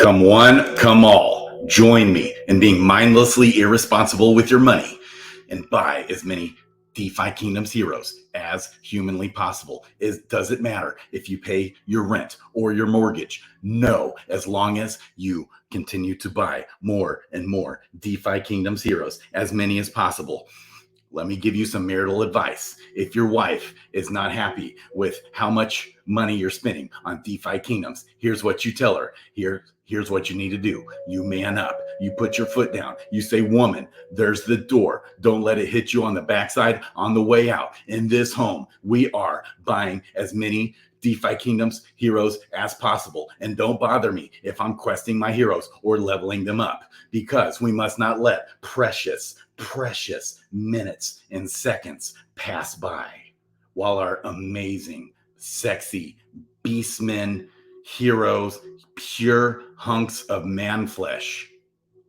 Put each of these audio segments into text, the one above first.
Come one, come all. Join me in being mindlessly irresponsible with your money and buy as many DeFi Kingdoms heroes as humanly possible. Does it matter if you pay your rent or your mortgage? No, as long as you continue to buy more and more DeFi Kingdoms heroes, as many as possible. Let me give you some marital advice. If your wife is not happy with how much money you're spending on DeFi Kingdoms, here's what you tell her. Here's what you need to do. You man up. You put your foot down. You say, woman, there's the door. Don't let it hit you on the backside on the way out. In this home, we are buying as many DeFi Kingdoms heroes as possible. And don't bother me if I'm questing my heroes or leveling them up, because we must not let precious minutes and seconds pass by while our amazing, sexy beastmen, heroes, pure hunks of man flesh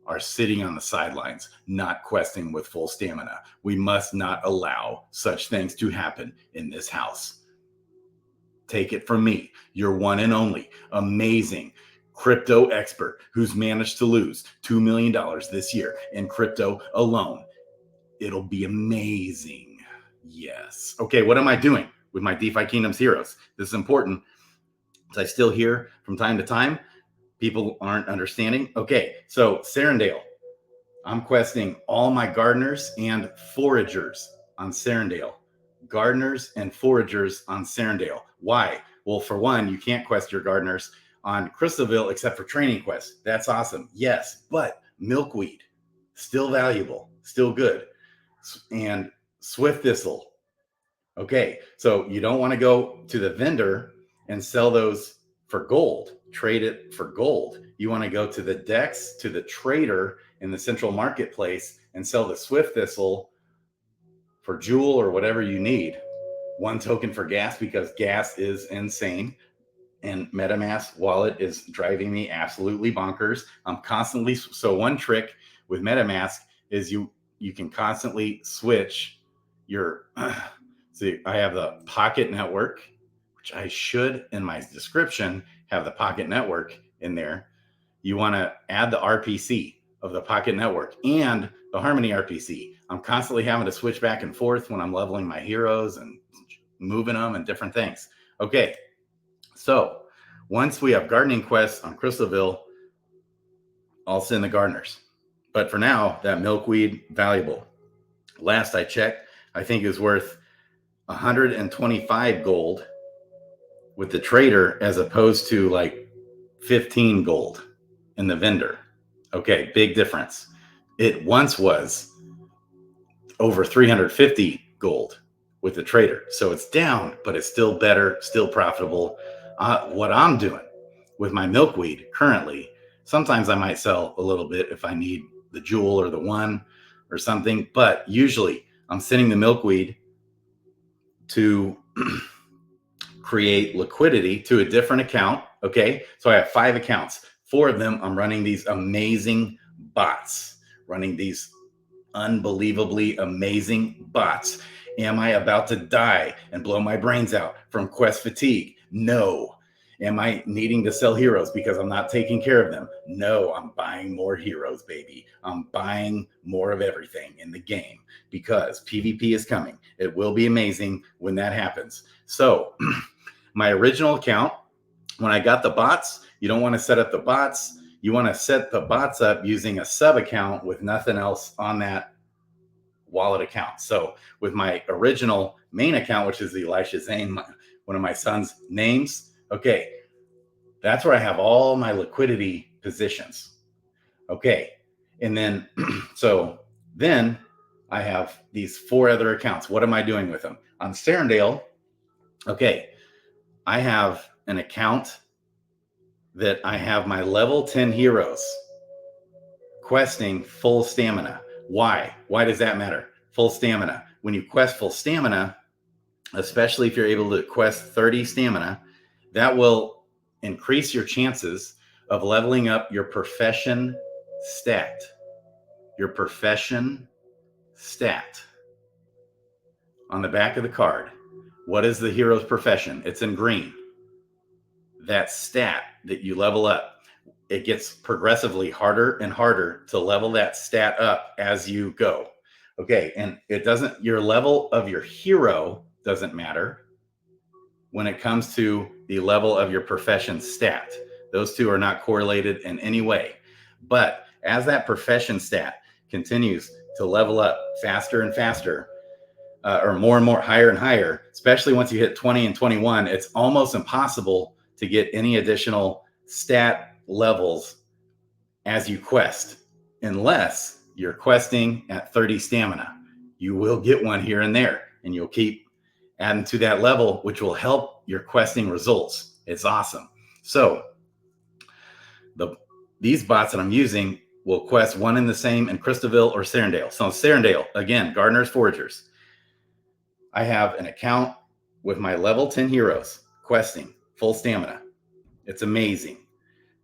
are sitting on the sidelines, not questing with full stamina. We must not allow such things to happen in this house. Take it from me, your one and only amazing crypto expert who's managed to lose $2 million this year in crypto alone. It'll be amazing. Yes. Okay, what am I doing with my DeFi Kingdoms heroes? This is important, as I still hear from time to time, people aren't understanding. Okay, so Serendale, I'm questing all my gardeners and foragers on Serendale. Gardeners and foragers on Serendale. Why? Well, for one, you can't quest your gardeners on Crystalville except for training quests. That's awesome. Yes, but milkweed, still valuable, still good. And swift thistle. Okay, so you don't want to go to the vendor and sell those for gold, trade it for gold. You want to go to the DEX, to the trader in the central marketplace and sell the swift thistle for jewel or whatever you need. 1 token for gas, because gas is insane. And MetaMask wallet is driving me absolutely bonkers. I'm constantly, so one trick with MetaMask is you can constantly switch your, see, I have the Pocket Network, which I should in my description have the Pocket Network in there. You want to add the RPC of the Pocket Network and the Harmony RPC. I'm constantly having to switch back and forth when I'm leveling my heroes and moving them and different things. Okay, so once we have gardening quests on Crystalville, I'll send the gardeners. But for now, that milkweed, valuable. Last I checked, I think is worth 125 gold with the trader as opposed to like 15 gold in the vendor. Okay, big difference. It once was over 350 gold with the trader. So it's down, but it's still better, still profitable. What I'm doing with my milkweed currently, sometimes I might sell a little bit if I need the jewel or the one or something, but usually I'm sending the milkweed to create liquidity to a different account. Okay, so I have 5 accounts. 4 of them, I'm running these amazing bots, running these unbelievably amazing bots. Am I about to die and blow my brains out from quest fatigue? No. Am I needing to sell heroes because I'm not taking care of them? No, I'm buying more heroes, baby. I'm buying more of everything in the game because PvP is coming. It will be amazing when that happens. So my original account, when I got the bots, you don't want to set up the bots. You want to set the bots up using a sub account with nothing else on that wallet account. So with my original main account, which is the Elisha Zane, one of my son's names, okay, that's where I have all my liquidity positions. Okay, and then, so then I have these 4 other accounts. What am I doing with them? On Serendale, okay, I have an account that I have my level 10 heroes questing full stamina. Why? Why does that matter? Full stamina. When you quest full stamina, especially if you're able to quest 30 stamina, that will increase your chances of leveling up your profession stat. Your profession stat. On the back of the card, what is the hero's profession? It's in green. That stat that you level up. it gets progressively harder and harder to level that stat up as you go. Okay, and it doesn't, your level of your hero doesn't matter when it comes to the level of your profession stat. Those two are not correlated in any way. But as that profession stat continues to level up faster and faster, or more and more, higher and higher, especially once you hit 20 and 21, it's almost impossible to get any additional stat levels as you quest, unless you're questing at 30 stamina. You will get one here and there, and you'll keep adding to that level, which will help your questing results. It's awesome. So these bots that I'm using will quest one in the same in Crystalville or Serendale. So Serendale, again, Gardeners, Foragers. I have an account with my level 10 heroes questing full stamina. It's amazing.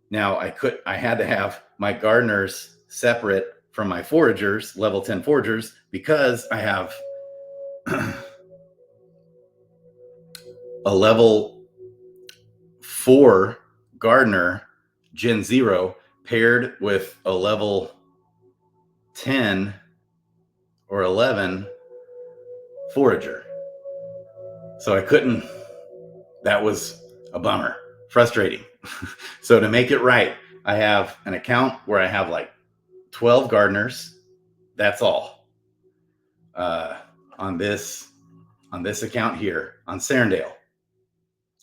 Now I had to have my gardeners separate from my foragers, level 10 foragers, because I have a level 4 gardener Gen 0 paired with a level 10 or 11 forager. So I couldn't, that was a bummer, frustrating. So to make it right, I have an account where I have like 12 gardeners. That's all. On this account here, on Serendale,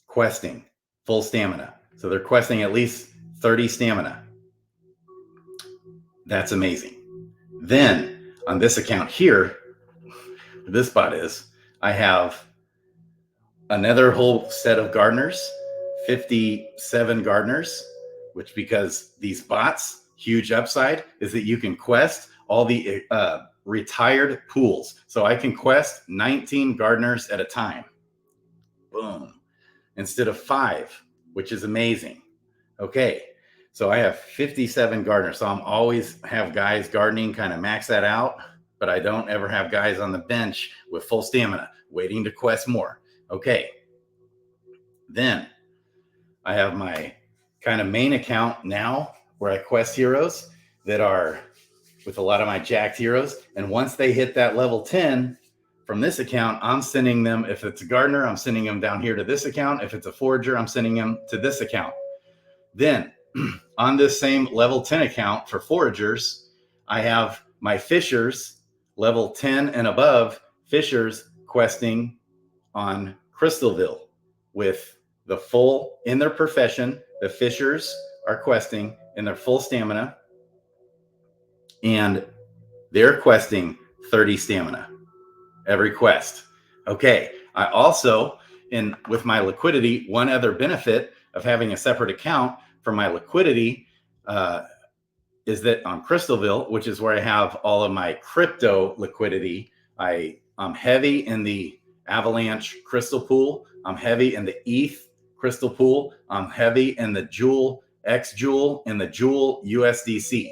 questing full stamina. So they're questing at least 30 stamina. That's amazing. Then on this account here, this bot is, I have another whole set of gardeners, 57 gardeners, which, because these bots, huge upside is that you can quest all the retired pools. So I can quest 19 gardeners at a time. Boom. Instead of 5, which is amazing. Okay. So I have 57 gardeners. So I'm always have guys gardening, kind of max that out, but I don't ever have guys on the bench with full stamina waiting to quest more. Okay. Then I have my kind of main account now where I quest heroes that are with a lot of my jacked heroes. And once they hit that level 10 from this account, I'm sending them, if it's a gardener, I'm sending them down here to this account. If it's a forager, I'm sending them to this account. Then on this same level 10 account for foragers, I have my fishers, level 10 and above fishers, questing on Crystalville with the full, in their profession, the fishers are questing in their full stamina, and they're questing 30 stamina every quest. Okay. I also, with my liquidity, one other benefit of having a separate account for my liquidity is that on Crystalville, which is where I have all of my crypto liquidity, I'm heavy in the Avalanche crystal pool. I'm heavy in the ETH crystal pool. I'm heavy in the Jewel, X Jewel, and the Jewel USDC.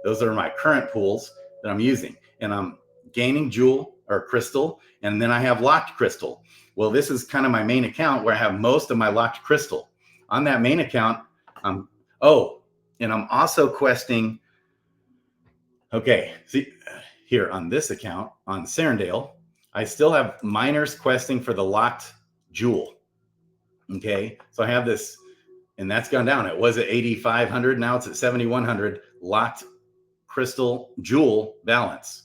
Those are my current pools that I'm using. And I'm gaining Jewel or crystal, and then I have locked crystal. Well, this is kind of my main account where I have most of my locked crystal. On that main account, and I'm also questing. Okay, see here on this account on Serendale, I still have miners questing for the locked jewel. Okay, so I have this, and that's gone down. It was at 8,500, now it's at 7,100 locked crystal jewel balance.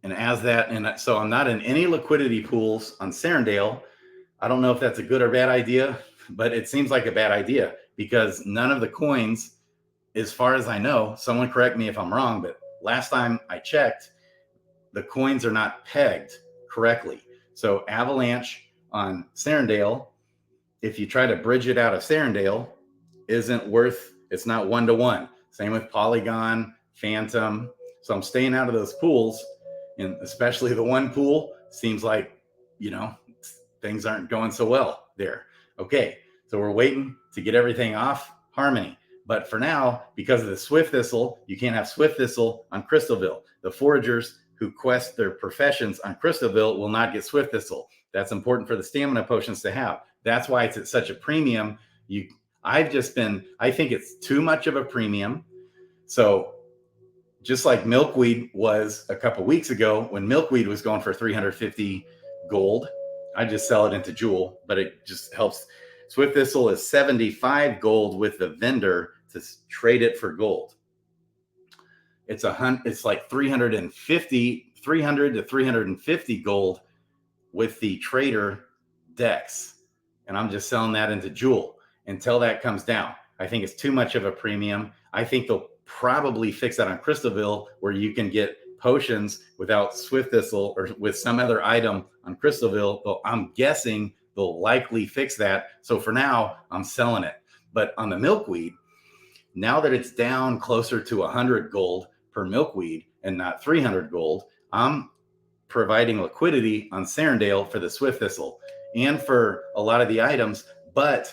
And as that, and so I'm not in any liquidity pools on Serendale. I don't know if that's a good or bad idea, but it seems like a bad idea because none of the coins, as far as I know, someone correct me if I'm wrong, but last time I checked, the coins are not pegged correctly. So Avalanche on Serendale, if you try to bridge it out of Serendale, isn't worth, it's not 1-to-1. Same with Polygon, Phantom. So I'm staying out of those pools, and especially the one pool seems like, things aren't going so well there. Okay, so we're waiting to get everything off Harmony. But for now, because of the Swift Thistle, you can't have Swift Thistle on Crystalville. The foragers who quest their professions on Crystalville will not get Swift Thistle. That's important for the stamina potions to have. That's why it's at such a premium. I think it's too much of a premium. So just like milkweed was a couple weeks ago, when milkweed was going for 350 gold, I just sell it into Jewel, but it just helps. Swift Thistle is 75 gold with the vendor to trade it for gold. It's like 300 to 350 gold with the trader Dex. And I'm just selling that into Jewel until that comes down. I think it's too much of a premium. I think they'll probably fix that on Crystalville, where you can get potions without Swift Thistle or with some other item on Crystalville. Though I'm guessing they'll likely fix that. So for now, I'm selling it. But on the milkweed, now that it's down closer to 100 gold per milkweed and not 300 gold, I'm providing liquidity on Serendale for the Swift Thistle and for a lot of the items. But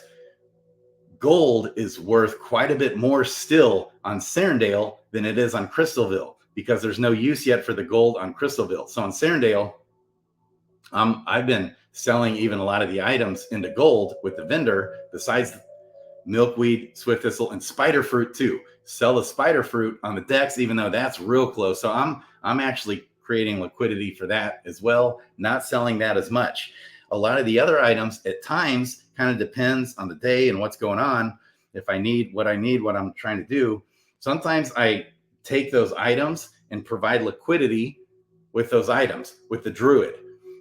gold is worth quite a bit more still on Serendale than it is on Crystalville, because there's no use yet for the gold on Crystalville. So on Serendale, I've been selling even a lot of the items into gold with the vendor, besides milkweed, Swift Thistle, and spider fruit too. Sell the spider fruit on the Dex, even though that's real close. So I'm actually creating liquidity for that as well, not selling that as much. A lot of the other items at times kind of depends on the day and what's going on. If I need what I'm trying to do, sometimes I take those items and provide liquidity with those items with the Druid.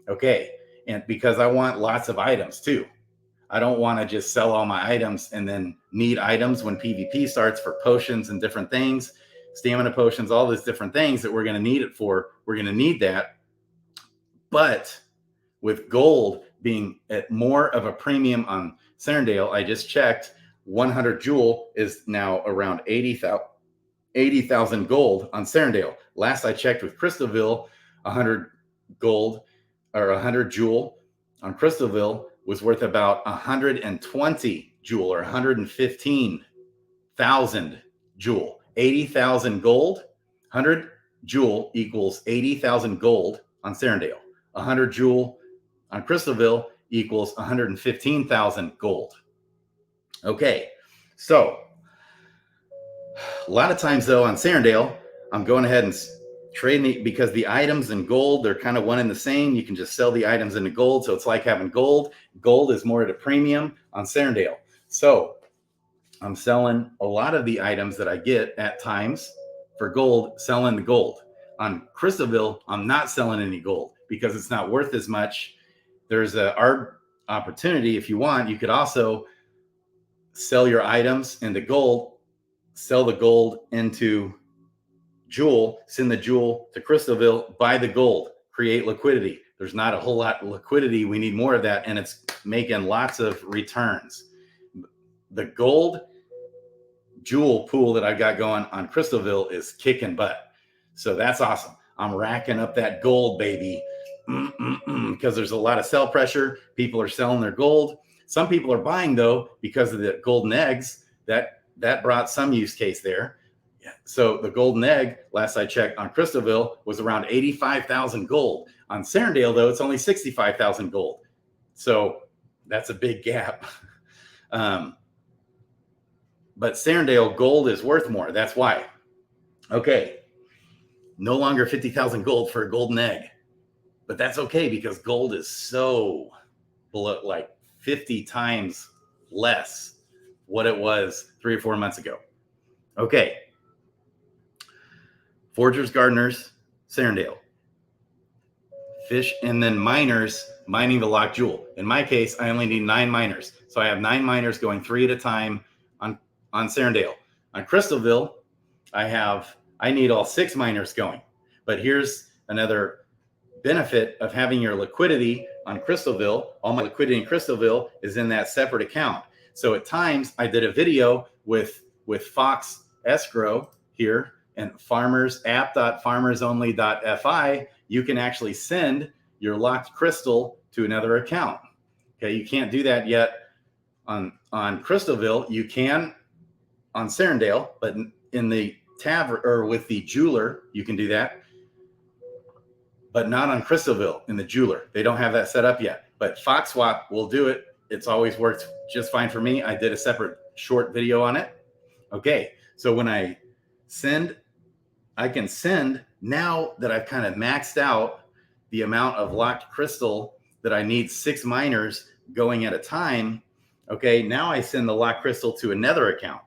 Okay. And because I want lots of items too. I don't want to just sell all my items and then need items when PvP starts for potions and different things, stamina potions, all these different things that we're going to need it for. We're going to need that. But with gold being at more of a premium on Serendale, I just checked, 100 Jewel is now around 80,000 gold on Serendale. Last I checked with Crystalville, 100 gold or 100 Jewel on Crystalville was worth about 120 Jewel or 115,000 Jewel. 80,000 gold, 100 Jewel equals 80,000 gold on Serendale. 100 Jewel on Crystalville equals 115,000 gold. Okay, so a lot of times though on Serendale, I'm going ahead and trading because the items in gold, they're kind of one and the same. You can just sell the items into gold. So it's like having gold. Gold is more at a premium on Serendale. So I'm selling a lot of the items that I get at times for gold, selling the gold. On Crystalville, I'm not selling any gold because it's not worth as much. There's a opportunity. If you want, you could also sell your items into gold, sell the gold into Jewel, send the Jewel to Crystalville, buy the gold, create liquidity. There's not a whole lot of liquidity. We need more of that, and it's making lots of returns. The gold Jewel pool that I got going on Crystalville is kicking butt. So that's awesome. I'm racking up that gold, baby, because there's a lot of sell pressure. People are selling their gold. Some people are buying, though, because of the golden eggs. That brought some use case there. So the golden egg, last I checked on Crystalville, was around 85,000 gold. On Serendale, though, it's only 65,000 gold. So that's a big gap. But Serendale gold is worth more. That's why. Okay. No longer 50,000 gold for a golden egg. But that's okay because gold is so below, like 50 times less what it was 3 or 4 months ago. Okay. Forgers, gardeners, Serendale. Fish, and then miners mining the locked jewel. In my case, I only need 9 miners. So I have 9 miners going 3 at a time on Serendale. On Crystalville, I need all 6 miners going. But here's another benefit of having your liquidity on Crystalville. All my liquidity in Crystalville is in that separate account. So at times I did a video with Fox Escrow here and app.farmersonly.fi. You can actually send your locked crystal to another account. Okay, you can't do that yet on Crystalville. You can on Serendale, but in the tavern or with the jeweler, you can do that, but not on Crystalville in the jeweler. They don't have that set up yet, but FoxSwap will do it. It's always worked just fine for me. I did a separate short video on it. Okay, so when I can send now that I've kind of maxed out the amount of locked crystal that I need 6 miners going at a time. Okay, now I send the locked crystal to another account,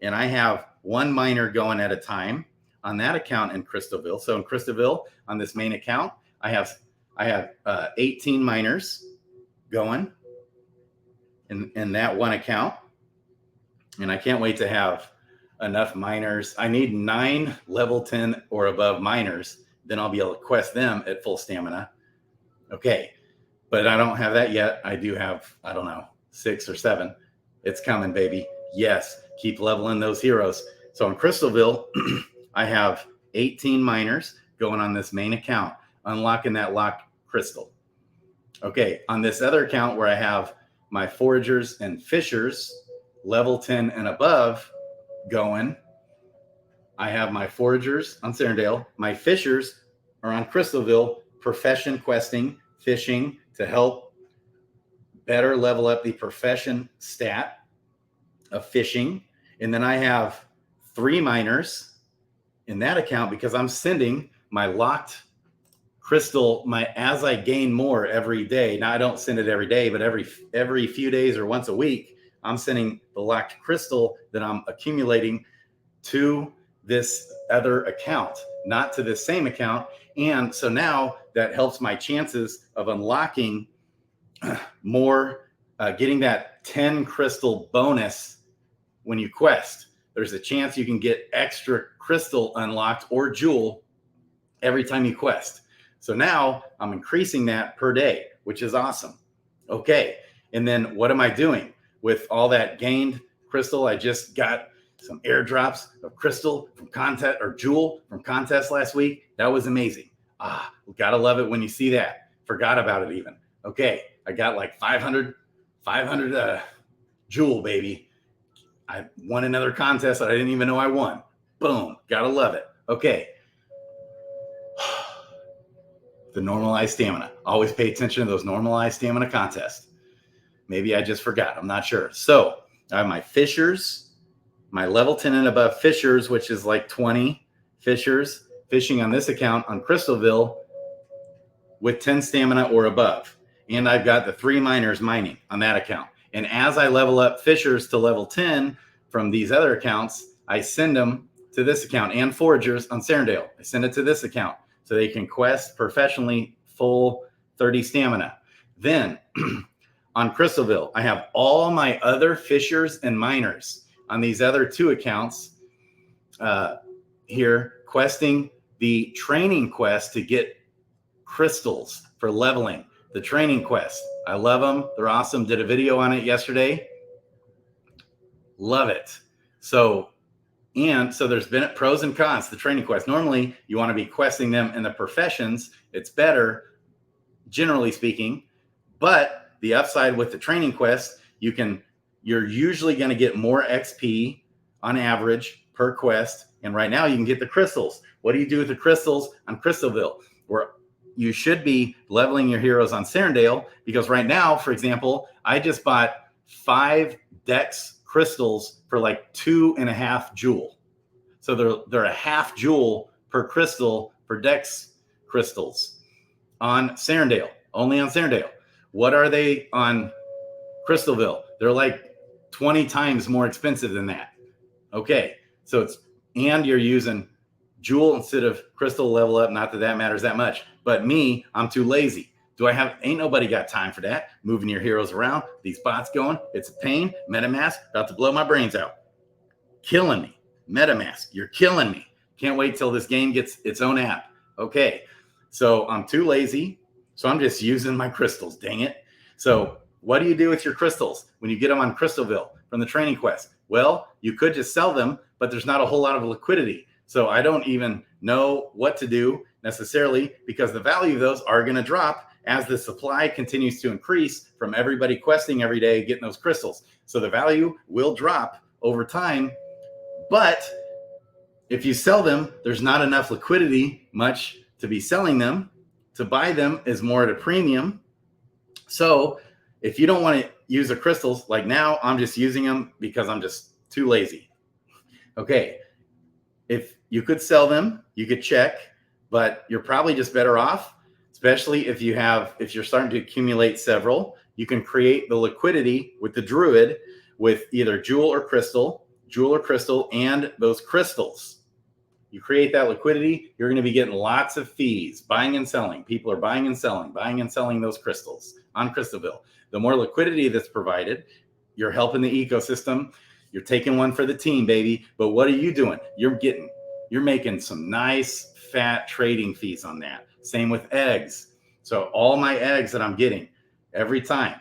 and I have 1 miner going at a time on that account in Crystalville. So in Crystalville, on this main account, I have 18 miners going in that one account, and I can't wait to have enough miners. I need 9 level 10 or above miners. Then I'll be able to quest them at full stamina. Okay, but I don't have that yet. I do have, I don't know, 6 or 7. It's coming, baby. Yes, keep leveling those heroes. So in Crystalville, I have 18 miners going on this main account, unlocking that locked crystal. Okay, on this other account where I have my foragers and fishers, level 10 and above, going, I have my foragers on Serendale. My fishers are on Crystalville, profession questing, fishing to help better level up the profession stat of fishing. And then I have 3 miners in that account because I'm sending my locked crystal, as I gain more every day. Now I don't send it every day, but every few days or once a week, I'm sending the locked crystal that I'm accumulating to this other account, not to this same account. And so now that helps my chances of unlocking more, getting that 10 crystal bonus when you quest. There's a chance you can get extra crystal unlocked or jewel every time you quest. So now I'm increasing that per day, which is awesome. Okay, and then what am I doing with all that gained crystal? I just got some airdrops of crystal from contest or jewel from contest last week. That was amazing. Gotta love it when you see that. Forgot about it even. Okay, I got like 500 jewel, baby. I won another contest that I didn't even know I won. Boom, gotta love it. Okay. The normalized stamina. Always pay attention to those normalized stamina contests. Maybe I just forgot. I'm not sure. So I have my fishers, my level 10 and above fishers, which is like 20 fishers fishing on this account on Crystalville with 10 stamina or above. And I've got the 3 miners mining on that account. And as I level up fishers to level 10 from these other accounts, I send them to this account, and foragers on Serendale. I send it to this account so they can quest professionally full 30 stamina. Then on Crystalville, I have all my other fishers and miners on these other 2 accounts here questing the training quest to get crystals for leveling. The training quest. I love them. They're awesome. Did a video on it yesterday. Love it. So there's been pros and cons to the training quest. Normally, you want to be questing them in the professions. It's better, generally speaking. But the upside with the training quest, you're usually going to get more XP on average per quest. And right now, you can get the crystals. What do you do with the crystals on Crystalville? Where you should be leveling your heroes on Serendale, because right now, for example, I just bought 5 Dex crystals for like 2.5 jewel. So they're a half jewel per crystal for Dex crystals on Serendale, only on Serendale. What are they on Crystalville? They're like 20 times more expensive than that. Okay, so and you're using jewel instead of crystal level up. Not that that matters that much, but me, I'm too lazy. Ain't nobody got time for that. Moving your heroes around, these bots going, it's a pain. Metamask, about to blow my brains out. Killing me. Metamask, you're killing me. Can't wait till this game gets its own app. Okay, so I'm too lazy, so I'm just using my crystals, dang it. So what do you do with your crystals when you get them on Crystalville from the training quest? Well, you could just sell them, but there's not a whole lot of liquidity. So I don't even know what to do necessarily, because the value of those are going to drop as the supply continues to increase from everybody questing every day, getting those crystals. So the value will drop over time. But if you sell them, there's not enough liquidity much to be selling them. To buy them is more at a premium. So if you don't want to use the crystals. Like now, I'm just using them because I'm just too lazy. Okay, if you could sell them, you could check, but you're probably just better off, especially if you're starting to accumulate several. You can create the liquidity with the druid with either jewel or crystal, and those crystals. You create that liquidity, you're going to be getting lots of fees, buying and selling. People are buying and selling those crystals on Crystalville. The more liquidity that's provided, you're helping the ecosystem. You're taking one for the team, baby. But what are you doing? You're making some nice fat trading fees on that. Same with eggs. So all my eggs that I'm getting every time,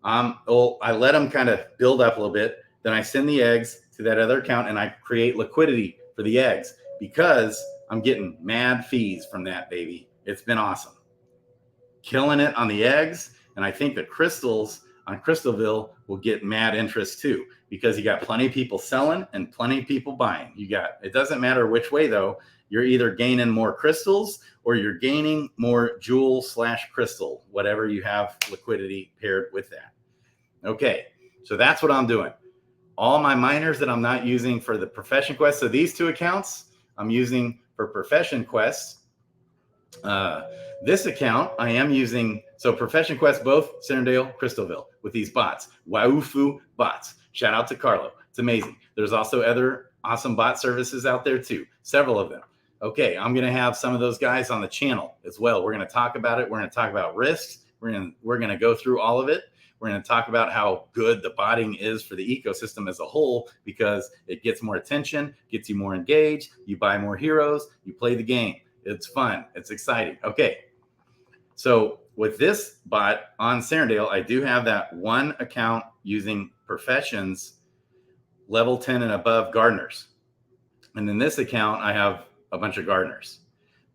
I let them kind of build up a little bit. Then I send the eggs to that other account and I create liquidity for the eggs because I'm getting mad fees from that, baby. It's been awesome. Killing it on the eggs. And I think the crystals on Crystalville will get mad interest too, because you got plenty of people selling and plenty of people buying. It doesn't matter which way though. You're either gaining more crystals or you're gaining more jewel/crystal, whatever you have liquidity paired with that. Okay, so that's what I'm doing. All my miners that I'm not using for the profession quest. So these two accounts I'm using for profession quests. This account I am using, so profession quest, both Serendale, Crystalville, with these bots, Waufu bots. Shout out to Carlo. It's amazing. There's also other awesome bot services out there too, several of them. Okay, I'm going to have some of those guys on the channel as well. We're going to talk about it. We're going to talk about risks. We're going to go through all of it. We're going to talk about how good the botting is for the ecosystem as a whole, because it gets more attention, gets you more engaged, you buy more heroes, you play the game. It's fun. It's exciting. Okay. So with this bot on Serendale, I do have that one account using professions, level 10 and above gardeners. And in this account, I have a bunch of gardeners.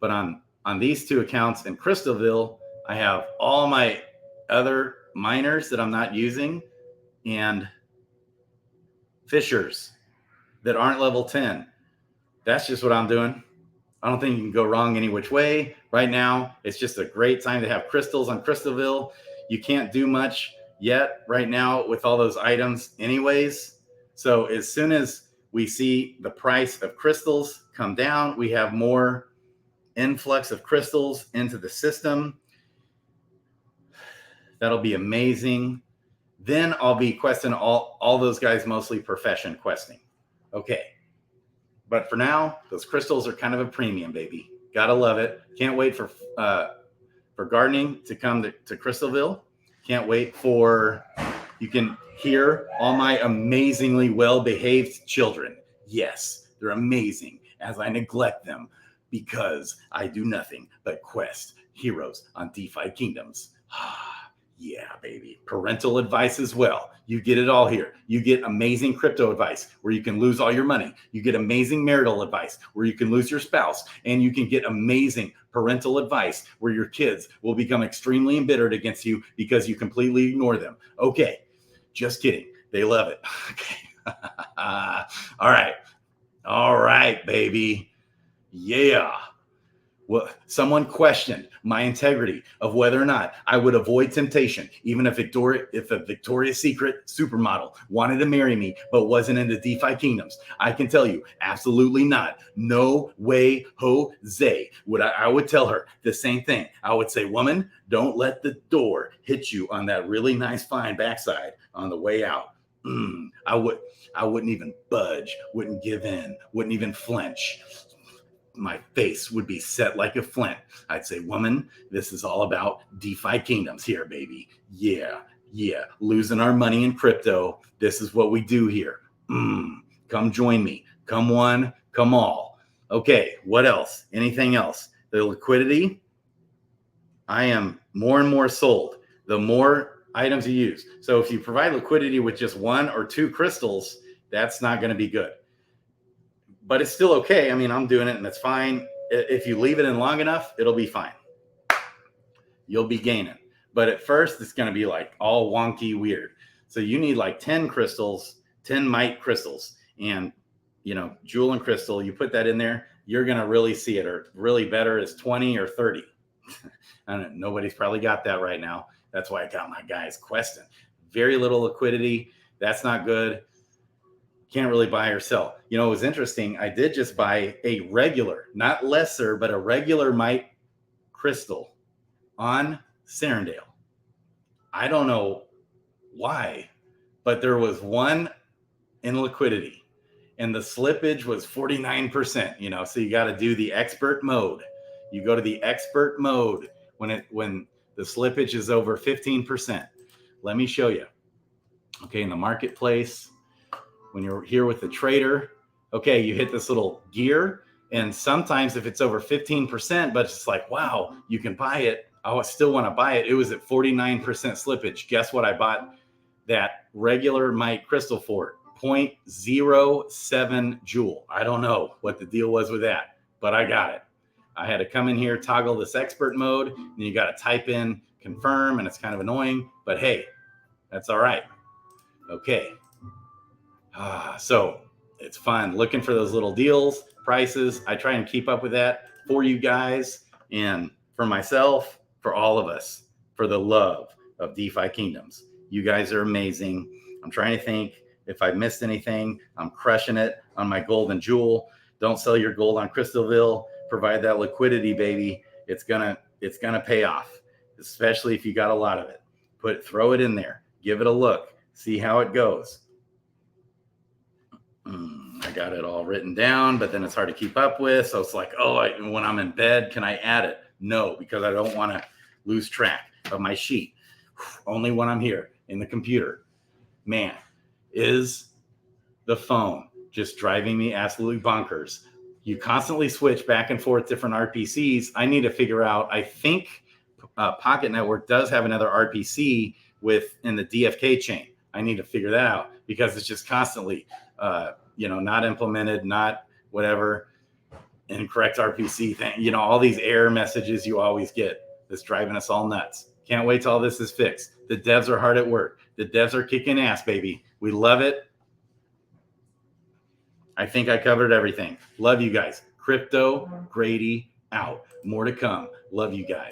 But on these two accounts in Crystalville, I have all my other miners that I'm not using and fishers that aren't level 10. That's just what I'm doing. I don't think you can go wrong any which way. Right now, it's just a great time to have crystals on Crystalville. You can't do much yet right now with all those items anyways. So as soon as we see the price of crystals come down, we have more influx of crystals into the system. That'll be amazing. Then I'll be questing all those guys, mostly profession questing. Okay. But for now, those crystals are kind of a premium, baby. Gotta love it. Can't wait for gardening to come to Crystalville. Can't wait for you can hear all my amazingly well-behaved children. Yes, they're amazing as I neglect them because I do nothing but quest heroes on Defi Kingdoms. Yeah, baby. Parental advice as well. You get it all here. You get amazing crypto advice where you can lose all your money. You get amazing marital advice where you can lose your spouse. And you can get amazing parental advice where your kids will become extremely embittered against you because you completely ignore them. Okay, just kidding. They love it. Okay. All right, baby. Yeah. Well, someone questioned my integrity of whether or not I would avoid temptation, even if a Victoria's Secret supermodel wanted to marry me but wasn't into DeFi Kingdoms. I can tell you, absolutely not. No way, Jose. I would tell her the same thing. I would say, woman, don't let the door hit you on that really nice, fine backside on the way out. I wouldn't even budge, wouldn't give in, wouldn't even flinch. My face would be set like a flint. I'd say, woman, this is all about DeFi Kingdoms here, baby. Yeah. Losing our money in crypto. This is what we do here. Come join me. Come one, come all. Okay, what else? Anything else? The liquidity. I am more and more sold. The more items you use. So if you provide liquidity with just one or two crystals, that's not going to be good. But it's still okay. I mean, I'm doing it and it's fine. If you leave it in long enough, it'll be fine. You'll be gaining. But at first, it's going to be like all wonky weird. So you need like 10 crystals, 10 mite crystals. And, jewel and crystal, you put that in there, you're going to really see it. Or really better is 20 or 30. I don't know, nobody's probably got that right now. That's why I got my guys questing. very little liquidity. That's not good. Can't really buy or sell. You know, it was interesting. I did just buy a regular, not lesser, but a regular mite crystal on Serendale. I don't know why, but there was one in liquidity and the slippage was 49%, you know, so you got to do the expert mode. You go to the expert mode when the slippage is over 15%. Let me show you. Okay, in the marketplace, when you're here with the trader, okay, you hit this little gear, and sometimes if it's over 15%, but it's like, wow, you can buy it. I still want to buy it. It was at 49% slippage. Guess what I bought that regular mite crystal for? 0.07 joule. I don't know what the deal was with that, but I got it. I had to come in here, toggle this expert mode, and you got to type in confirm, and it's kind of annoying, but hey, that's all right. Okay. So it's fun looking for those little deals, prices. I try and keep up with that for you guys and for myself, for all of us, for the love of DeFi Kingdoms. You guys are amazing. I'm trying to think if I missed anything. I'm crushing it on my gold and jewel. Don't sell your gold on Crystalville. Provide that liquidity, baby. It's gonna pay off, especially if you got a lot of it. Throw it in there. Give it a look. See how it goes. I got it all written down, but then it's hard to keep up with. So it's like, when I'm in bed, can I add it? No, because I don't want to lose track of my sheet. Only when I'm here in the computer. Man, is the phone just driving me absolutely bonkers. You constantly switch back and forth different RPCs. I need to figure out, I think Pocket Network does have another RPC in the DFK chain. I need to figure that out because it's just constantly, not implemented, not whatever, incorrect RPC thing, all these error messages you always get that's driving us all nuts. Can't wait till all this is fixed. The devs are hard at work. The devs are kicking ass, baby. We love it. I think I covered everything. Love you guys. Crypto Grady out. More to come. Love you guys.